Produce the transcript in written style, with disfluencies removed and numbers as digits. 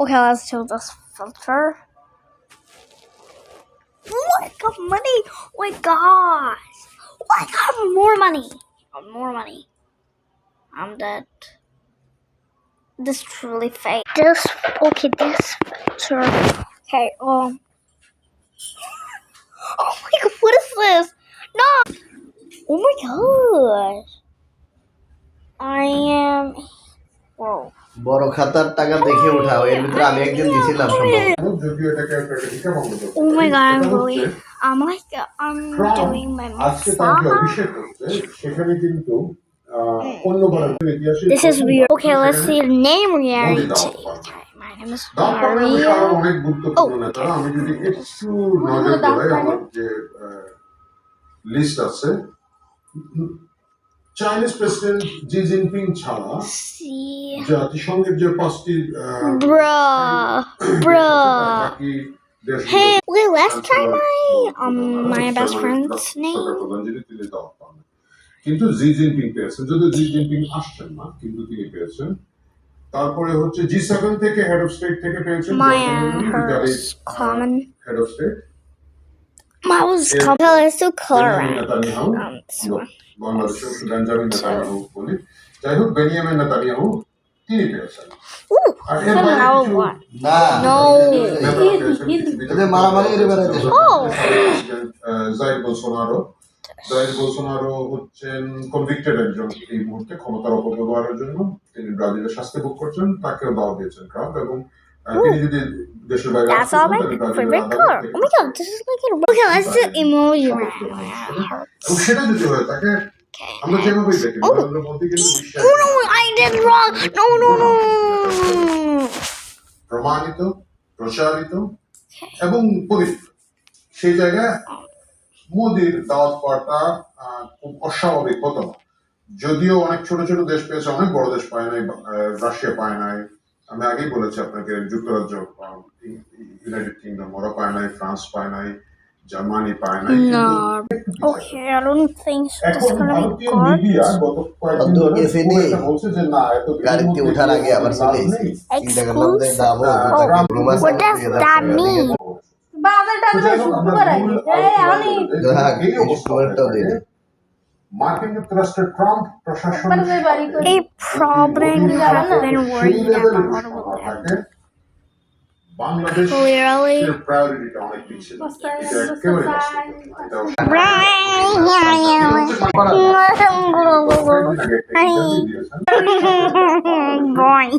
Okay, let's do this filter. Oh, I got money! Oh my gosh! Oh, I got more money! More money. I'm dead. This is truly fake. This filter. Okay, Oh my god, what is this? No! Oh my gosh. I am. Whoa. বড় খাতার টাকা দেখে উঠাও এর ভিতরে আমি একদিন দিছিলাম Oh my god, I'm really. I'm doing my massage. This is weird. Okay, let's see the name reality. Okay, my name is Maria. Oh, list আছে চাইনিজ প্রেসিডেন্ট জি জিনপিং ছাড়া জাতিসংঘের যে 5টি Hey, wait, let's try my best friend's name. কিন্তু Xi Jinping পেয়েছেন, যদিও Xi Jinping আসছেন না, কিন্তু তিনি পেয়েছেন। তারপরে হচ্ছে জি7 থেকে হেড অফ স্টেট থেকে পেয়েছেন হেড অফ স্টেট বাংলাদেশের বেঞ্জামিন নেতানিয়াহু বলি, যাই হোক বেনিয়ামিন নেতানিয়াহু তিনি পেয়েছেন। জাইর বোলসোনারো হচ্ছেন কনভিক্টেড একজন এই মুহূর্তে ক্ষমতার অপব্যবহারের জন্য। তিনি ব্রাজিলের শাস্তি ভোগ করছেন, তাকেও দাওয়াত দিয়েছেন ট্রাম্প, এবং তিনি যদি দেশের বাইরে সেটা যদি হয় তাকে আমরা যেভাবেই দেখি নরেন্দ্র মোদী কিন্তু প্রমাণিত, প্রচারিত এবং পরিচিত। সেই জায়গায় মোদির দাওয়াত পাওয়াটা খুব অস্বাভাবিক হতো না। যদিও অনেক ছোট ছোট দেশ পেয়েছে, অনেক বড় দেশ পায় নাই, রাশিয়া পায় নাই, আমি আগেই বলেছি আপনাকে, যুক্তরাজ্য, ইউনাইটেড কিংডম ওরা পায় নাই, ফ্রান্স পায় নাই, জার্মানি পায় নাই। Okay, I don't think এখন ভারতীয় মিডিয়া গত কয়েকদিন ধরে বলছে যে না, এত গাড়িতে ওঠার আগে আবার চলে এসেছি, চিন্তা করলাম যে যাবো। What does that mean? মার্কিন যুক্তরাষ্ট্রের ট্রাম্প প্রশাসন A problem you have been worried about. Bangladesh Clearly. প্রায়োরিটিটা অনেক বেশি, এটা একেবারে Boing.